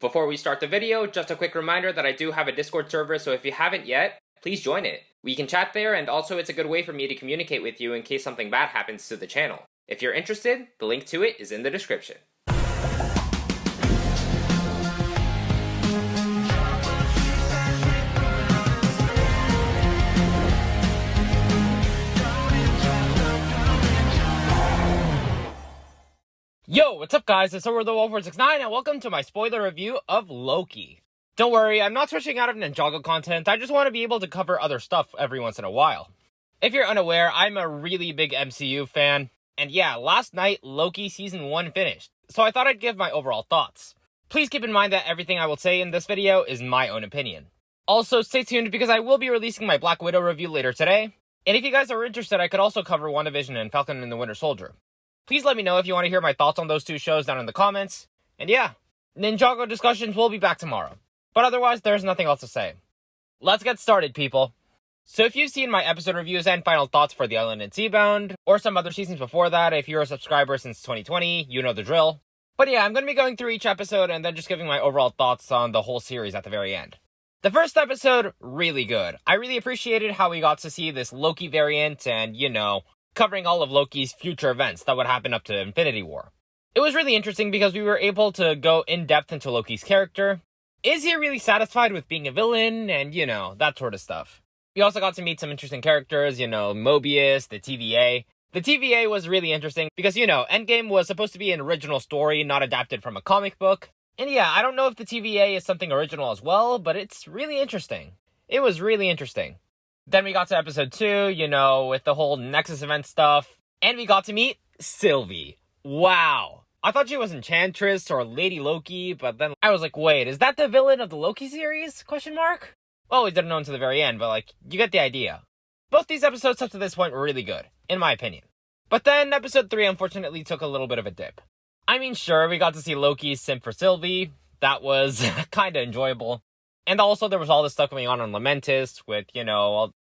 Before we start the video, just a quick reminder that I do have a Discord server, so if you haven't yet, please join it. We can chat there, and also it's a good way for me to communicate with you in case something bad happens to the channel. If you're interested, the link to it is in the description. Yo, what's up guys, it's OverlordX and I, and welcome to my spoiler review of Loki. Don't worry, I'm not switching out of Ninjago content, I just want to be able to cover other stuff every once in a while. If you're unaware, I'm a really big MCU fan, and yeah, last night Loki Season 1 finished, so I thought I'd give my overall thoughts. Please keep in mind that everything I will say in this video is my own opinion. Also, stay tuned because I will be releasing my Black Widow review later today, and if you guys are interested, I could also cover WandaVision and Falcon and the Winter Soldier. Please let me know if you want to hear my thoughts on those two shows down in the comments. And yeah, Ninjago discussions will be back tomorrow. But otherwise, there's nothing else to say. Let's get started, people. So if you've seen my episode reviews and final thoughts for The Island and Seabound, or some other seasons before that, if you're a subscriber since 2020, you know the drill. But yeah, I'm going to be going through each episode and then just giving my overall thoughts on the whole series at the very end. The first episode, really good. I really appreciated how we got to see this Loki variant and, covering all of Loki's future events that would happen up to Infinity War. It was really interesting because we were able to go in depth into Loki's character. Is he really satisfied with being a villain? And, that sort of stuff. We also got to meet some interesting characters, Mobius, the TVA. The TVA was really interesting because, Endgame was supposed to be an original story, not adapted from a comic book. And yeah, I don't know if the TVA is something original as well, but it's really interesting. It was really interesting. Then we got to episode 2, with the whole Nexus event stuff. And we got to meet Sylvie. Wow. I thought she was Enchantress or Lady Loki, but then I was like, wait, is that the villain of the Loki series? ? Well, we didn't know until the very end, but you get the idea. Both these episodes up to this point were really good, in my opinion. But then episode 3 unfortunately took a little bit of a dip. I mean, sure, we got to see Loki simp for Sylvie. That was kinda enjoyable. And also there was all this stuff going on Lamentis with,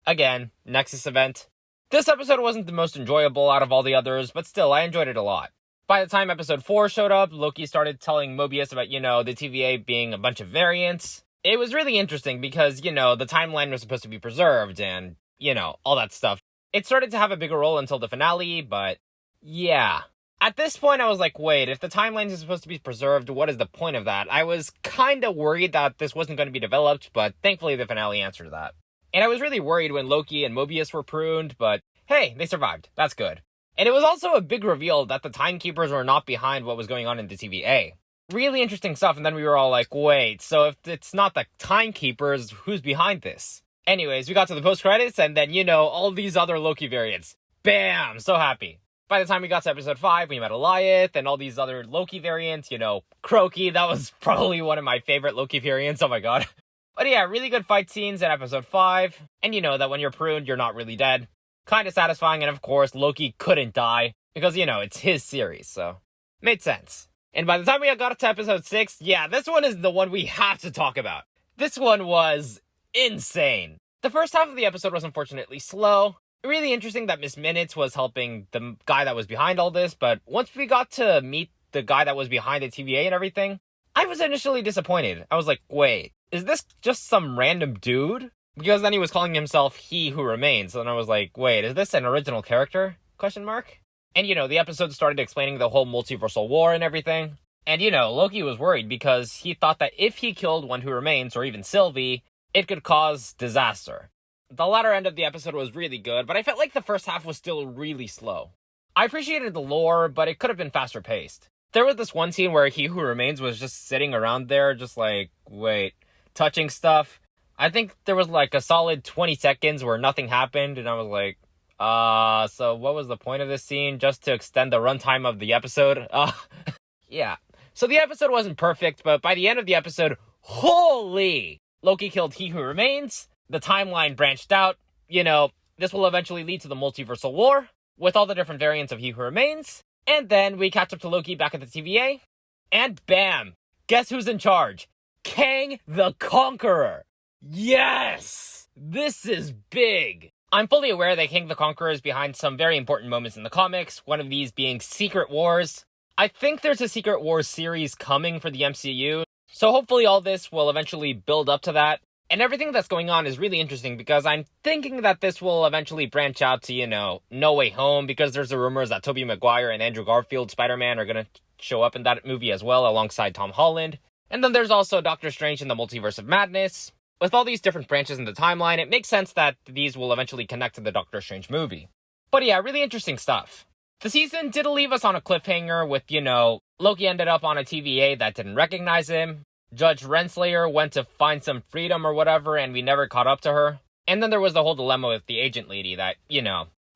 again, Nexus event. This episode wasn't the most enjoyable out of all the others, but still, I enjoyed it a lot. By the time episode 4 showed up, Loki started telling Mobius about, the TVA being a bunch of variants. It was really interesting because, the timeline was supposed to be preserved and, all that stuff. It started to have a bigger role until the finale, but yeah. At this point, I was like, wait, if the timeline is supposed to be preserved, what is the point of that? I was kind of worried that this wasn't going to be developed, but thankfully the finale answered that. And I was really worried when Loki and Mobius were pruned, but hey, they survived. That's good. And it was also a big reveal that the Timekeepers were not behind what was going on in the TVA. Really interesting stuff, and then we were all like, wait, so if it's not the Timekeepers, who's behind this? Anyways, we got to the post-credits, and then, all these other Loki variants. Bam! So happy. By the time we got to episode 5, we met Eliath and all these other Loki variants, Croaky, that was probably one of my favorite Loki variants, oh my god. But yeah, really good fight scenes in episode 5, and that when you're pruned, you're not really dead. Kinda satisfying, and of course, Loki couldn't die, because, it's his series, so made sense. And by the time we got to episode 6, yeah, this one is the one we have to talk about. This one was insane. The first half of the episode was unfortunately slow. Really interesting that Miss Minutes was helping the guy that was behind all this, but once we got to meet the guy that was behind the TVA and everything, I was initially disappointed. I was like, wait, is this just some random dude? Because then he was calling himself He Who Remains, and I was like, wait, is this an original character? ? And the episode started explaining the whole multiversal war and everything. And Loki was worried because he thought that if he killed One Who Remains, or even Sylvie, it could cause disaster. The latter end of the episode was really good, but I felt like the first half was still really slow. I appreciated the lore, but it could have been faster paced. There was this one scene where He Who Remains was just sitting around there, just touching stuff. I think there was a solid 20 seconds where nothing happened, and I was like, so what was the point of this scene? Just to extend the runtime of the episode? Yeah. So the episode wasn't perfect, but by the end of the episode, holy! Loki killed He Who Remains. The timeline branched out, this will eventually lead to the multiversal war, with all the different variants of He Who Remains, and then we catch up to Loki back at the TVA, and bam! Guess who's in charge? Kang the Conqueror! Yes! This is big! I'm fully aware that Kang the Conqueror is behind some very important moments in the comics, one of these being Secret Wars. I think there's a Secret Wars series coming for the MCU, So hopefully all this will eventually build up to that. And everything that's going on is really interesting because I'm thinking that this will eventually branch out to, No Way Home, because there's the rumors that Tobey Maguire and Andrew Garfield Spider-Man are going to show up in that movie as well alongside Tom Holland. And then there's also Doctor Strange in the Multiverse of Madness. With all these different branches in the timeline, it makes sense that these will eventually connect to the Doctor Strange movie. But yeah, really interesting stuff. The season did leave us on a cliffhanger with, Loki ended up on a TVA that didn't recognize him. Judge Renslayer went to find some freedom or whatever, and we never caught up to her. And then there was the whole dilemma with the agent lady that,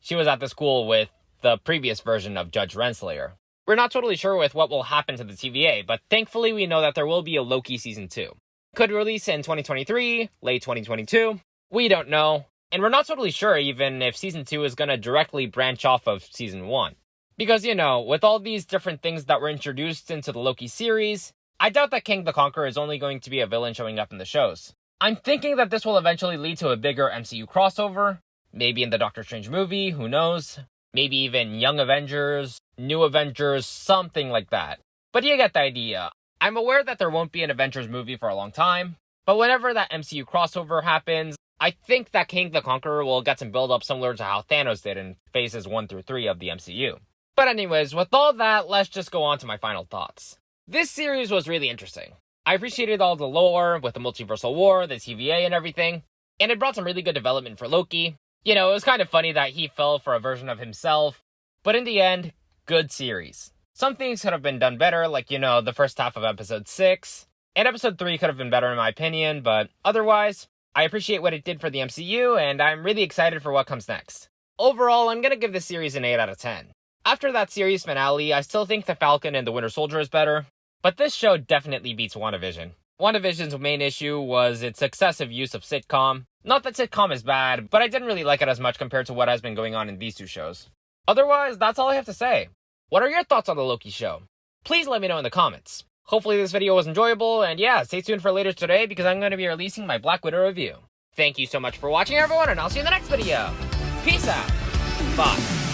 she was at the school with the previous version of Judge Renslayer. We're not totally sure with what will happen to the TVA, but thankfully we know that there will be a Loki Season 2. Could release in 2023, late 2022, we don't know. And we're not totally sure even if Season 2 is going to directly branch off of Season 1. Because, with all these different things that were introduced into the Loki series, I doubt that King the Conqueror is only going to be a villain showing up in the shows. I'm thinking that this will eventually lead to a bigger MCU crossover, maybe in the Doctor Strange movie, who knows? Maybe even Young Avengers, New Avengers, something like that. But you get the idea. I'm aware that there won't be an Avengers movie for a long time, but whenever that MCU crossover happens, I think that King the Conqueror will get some build-up similar to how Thanos did in phases 1 through 3 of the MCU. But anyways, with all that, let's just go on to my final thoughts. This series was really interesting. I appreciated all the lore with the multiversal war, the TVA and everything, and it brought some really good development for Loki. It was kind of funny that he fell for a version of himself, but in the end, good series. Some things could have been done better, like, the first half of episode 6, and episode 3 could have been better in my opinion, but otherwise, I appreciate what it did for the MCU, and I'm really excited for what comes next. Overall, I'm gonna give this series an 8 out of 10. After that series finale, I still think The Falcon and the Winter Soldier is better, but this show definitely beats WandaVision. WandaVision's main issue was its excessive use of sitcom. Not that sitcom is bad, but I didn't really like it as much compared to what has been going on in these two shows. Otherwise, that's all I have to say. What are your thoughts on the Loki show? Please let me know in the comments. Hopefully this video was enjoyable, and yeah, stay tuned for later today because I'm going to be releasing my Black Widow review. Thank you so much for watching everyone, and I'll see you in the next video. Peace out. Bye.